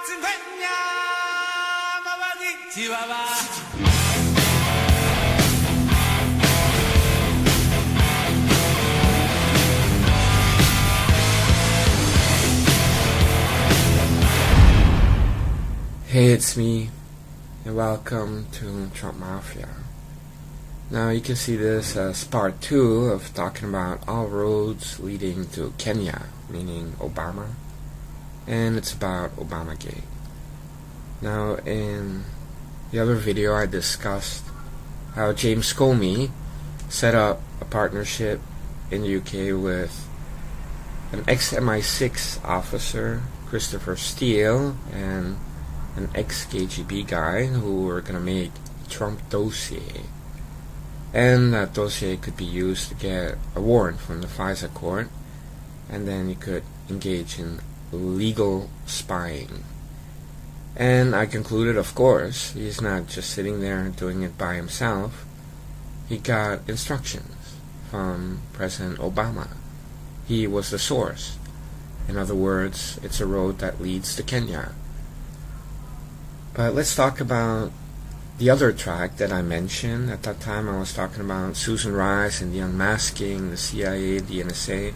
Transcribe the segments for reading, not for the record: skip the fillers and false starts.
Hey, it's me, and welcome to Trump Mafia. Now, you can see this as part 2 of talking about all roads leading to Kenya, meaning Obama, and it's about Obamagate. Now, in the other video, I discussed how James Comey set up a partnership in the UK with an ex-MI6 officer, Christopher Steele, and an ex-KGB guy who were going to make a Trump dossier. And that dossier could be used to get a warrant from the FISA court, and then you could engage in legal spying. And I concluded, of course, he's not just sitting there doing it by himself. He got instructions from President Obama. He was the source. In other words, it's a road that leads to Kenya. But let's talk about the other track that I mentioned. At that time I was talking about Susan Rice and the unmasking, the CIA, the NSA.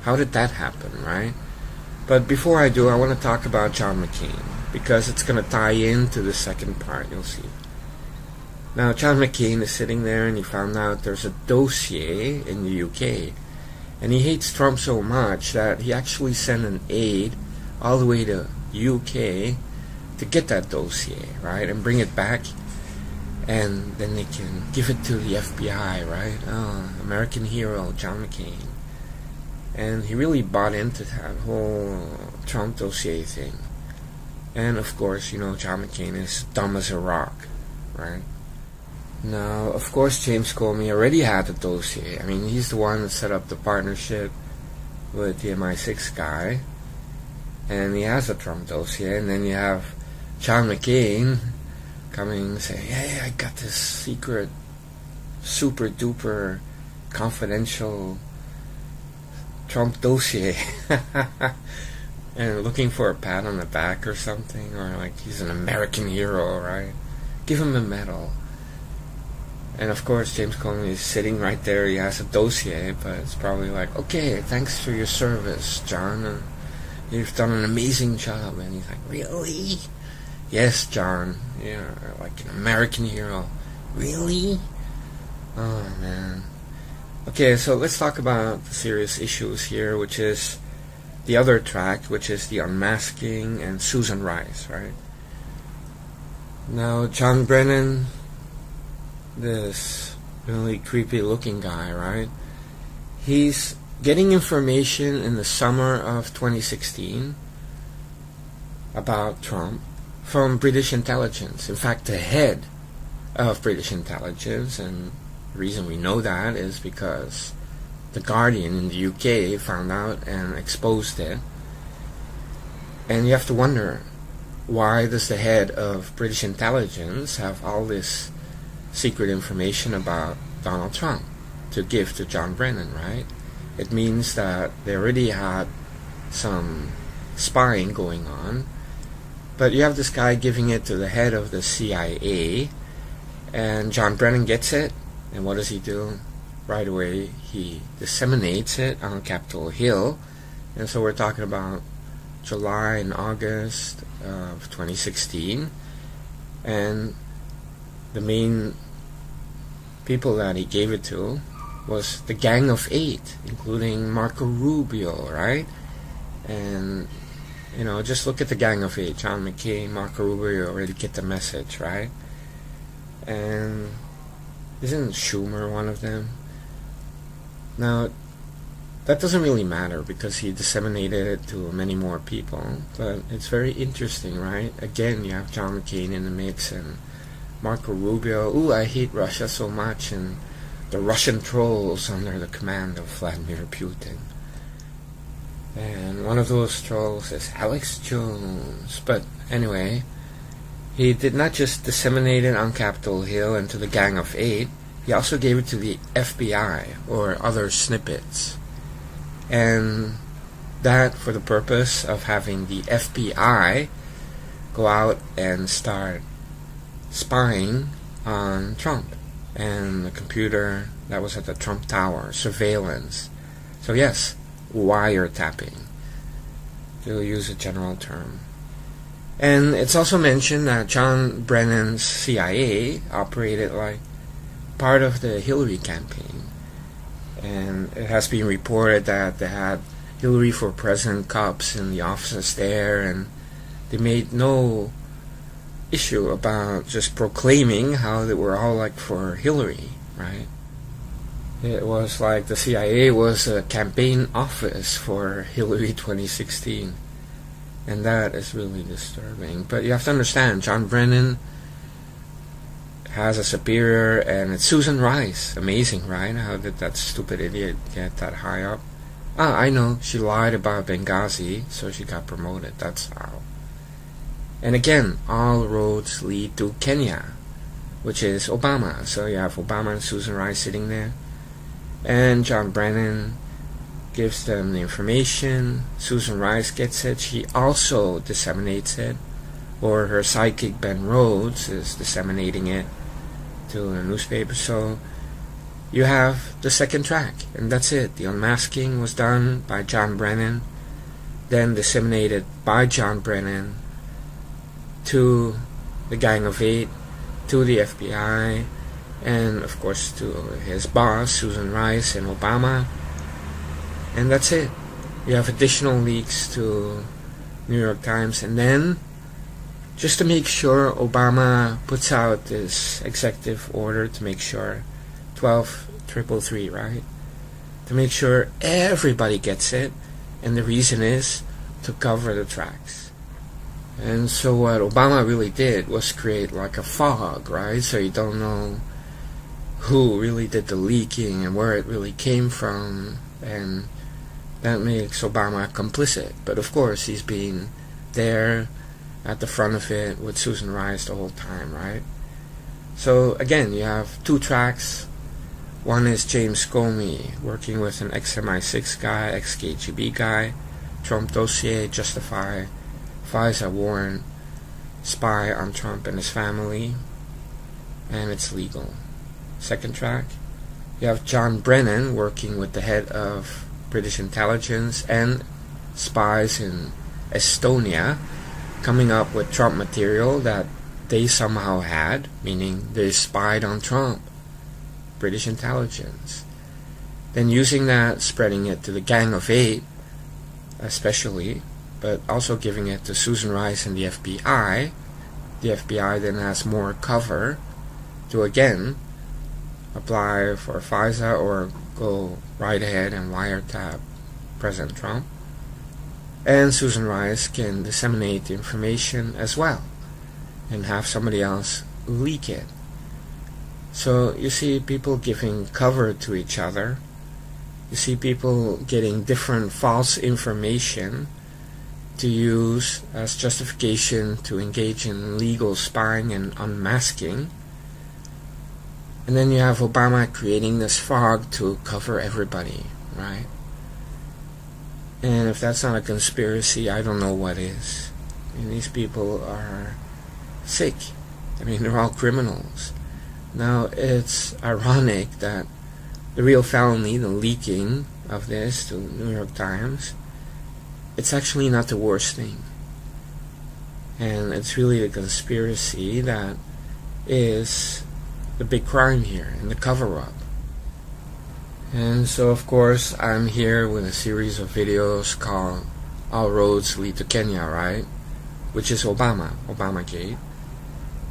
How did that happen, right? But before I do, I want to talk about John McCain, because it's going to tie into the second part, you'll see. Now, John McCain is sitting there and he found out there's a dossier in the UK. And he hates Trump so much that he actually sent an aide all the way to UK to get that dossier, right, and bring it back, and then they can give it to the FBI, right? Oh, American hero, John McCain. And he really bought into that whole Trump dossier thing. And of course, you know, John McCain is dumb as a rock, right? Now, of course, James Comey already had the dossier. I mean, he's the one that set up the partnership with the MI6 guy, and he has a Trump dossier. And then you have John McCain coming and saying, hey, I got this secret, super duper confidential Trump dossier. And looking for a pat on the back or something, or like he's an American hero, right? Give him a medal. And of course, James Comey is sitting right there. He has a dossier, but it's probably like, okay, thanks for your service, John. You've done an amazing job. And he's like, really? Yes, John. Yeah, like an American hero. Really? Oh, man. Okay, so let's talk about the serious issues here, which is the other track, which is the unmasking and Susan Rice, right? Now, John Brennan, this really creepy looking guy, right? He's getting information in the summer of 2016 about Trump from British intelligence. In fact, the head of British intelligence, and the reason we know that is because The Guardian in the UK found out and exposed it. And you have to wonder, why does the head of British intelligence have all this secret information about Donald Trump to give to John Brennan, right? It means that they already had some spying going on. But you have this guy giving it to the head of the CIA, and John Brennan gets it, and what does he do? Right away, he disseminates it on Capitol Hill. And so we're talking about July and August of 2016, and the main people that he gave it to was the Gang of Eight, including Marco Rubio, right? And you know, just look at the Gang of Eight. John McCain, Marco Rubio already get the message, right? And isn't Schumer one of them? Now, that doesn't really matter because he disseminated it to many more people. But it's very interesting, right? Again, you have John McCain in the mix and Marco Rubio. Ooh, I hate Russia so much, and the Russian trolls under the command of Vladimir Putin. And one of those trolls is Alex Jones. But anyway, he did not just disseminate it on Capitol Hill and to the Gang of Eight. He also gave it to the FBI or other snippets. And that for the purpose of having the FBI go out and start spying on Trump and the computer that was at the Trump Tower, surveillance. So yes, wiretapping, to use a general term. And it's also mentioned that John Brennan's CIA operated like part of the Hillary campaign. And it has been reported that they had Hillary for President cups in the offices there, and they made no issue about just proclaiming how they were all like for Hillary, right? It was like the CIA was a campaign office for Hillary 2016. And that is really disturbing. But you have to understand, John Brennan has a superior, and it's Susan Rice. Amazing, right? How did that stupid idiot get that high up? I know, she lied about Benghazi, so she got promoted. That's how. And again, all roads lead to Kenya, which is Obama. So you have Obama and Susan Rice sitting there, and John Brennan gives them the information. Susan Rice gets it. She also disseminates it, or her sidekick Ben Rhodes is disseminating it to the newspaper. So you have the second track, and that's it. The unmasking was done by John Brennan, then disseminated by John Brennan to the Gang of Eight, to the FBI, and of course to his boss, Susan Rice, and Obama. And that's it. You have additional leaks to New York Times, and then just to make sure, Obama puts out this executive order to make sure 12333, right? To make sure everybody gets it, and the reason is to cover the tracks. And so what Obama really did was create like a fog, right? So you don't know who really did the leaking and where it really came from, and that makes Obama complicit. But of course, he's been there at the front of it with Susan Rice the whole time, right? So again, you have two tracks. One is James Comey working with an ex-MI6 guy, ex-KGB guy, Trump dossier, justify, FISA warrant, spy on Trump and his family, and it's legal. Second track, you have John Brennan working with the head of British intelligence and spies in Estonia, coming up with Trump material that they somehow had, meaning they spied on Trump, British intelligence. Then using that, spreading it to the Gang of Eight, especially, but also giving it to Susan Rice and the FBI. The FBI then has more cover to again apply for FISA or go right ahead and wiretap President Trump. And Susan Rice can disseminate the information as well and have somebody else leak it. So you see people giving cover to each other. You see people getting different false information to use as justification to engage in legal spying and unmasking. And then you have Obama creating this fog to cover everybody, right? And if that's not a conspiracy, I don't know what is. I mean, these people are sick. I mean, they're all criminals. Now, it's ironic that the real felony, the leaking of this to New York Times, it's actually not the worst thing. And it's really the conspiracy that is the big crime here, and the cover-up. And so, of course, I'm here with a series of videos called All Roads Lead to Kenya, right? Which is Obamagate.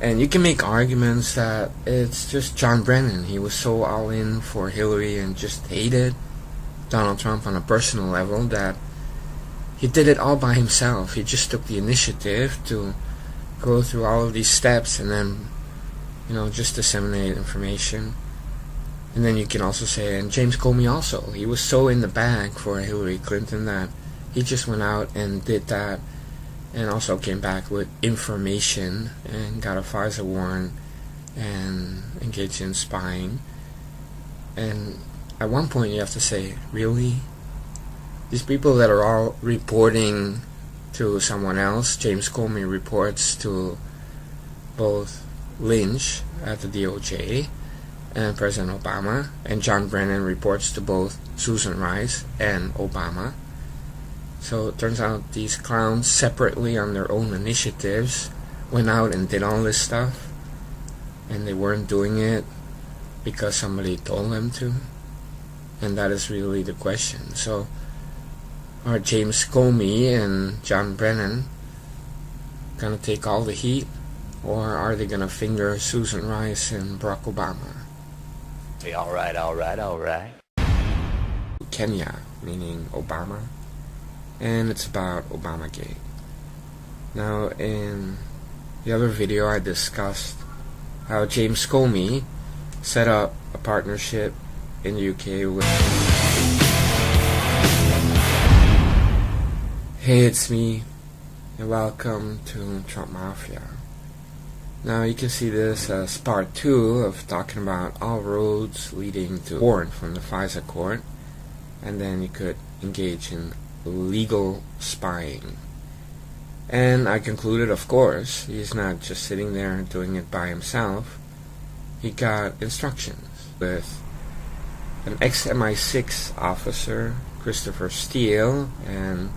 And you can make arguments that it's just John Brennan. He was so all in for Hillary and just hated Donald Trump on a personal level that he did it all by himself. He just took the initiative to go through all of these steps and then, just disseminate information. And then you can also say, and James Comey also, he was so in the bag for Hillary Clinton that he just went out and did that, and also came back with information and got a FISA warrant and engaged in spying. And at one point you have to say, really? These people that are all reporting to someone else. James Comey reports to both Lynch at the DOJ and President Obama, and John Brennan reports to both Susan Rice and Obama. So it turns out these clowns, separately on their own initiatives, went out and did all this stuff, and they weren't doing it because somebody told them to. And that is really the question. So are James Comey and John Brennan gonna take all the heat, or are they gonna finger Susan Rice and Barack Obama? Hey, alright. Kenya, meaning Obama, and it's about Obamagate. Now, in the other video I discussed how James Comey set up a partnership in the UK with... Hey, it's me, and welcome to Trump Mafia. Now you can see this as part 2 of talking about all roads leading to a warrant from the FISA court, and then you could engage in legal spying. And I concluded, of course, he's not just sitting there doing it by himself. He got instructions with an ex-MI6 officer, Christopher Steele, and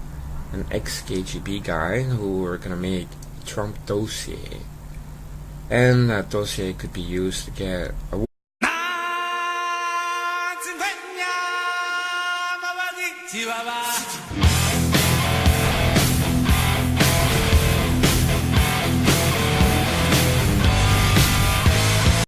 an ex-KGB guy who were going to make a Trump dossier. And that dossier could be used to get a Chihuahua.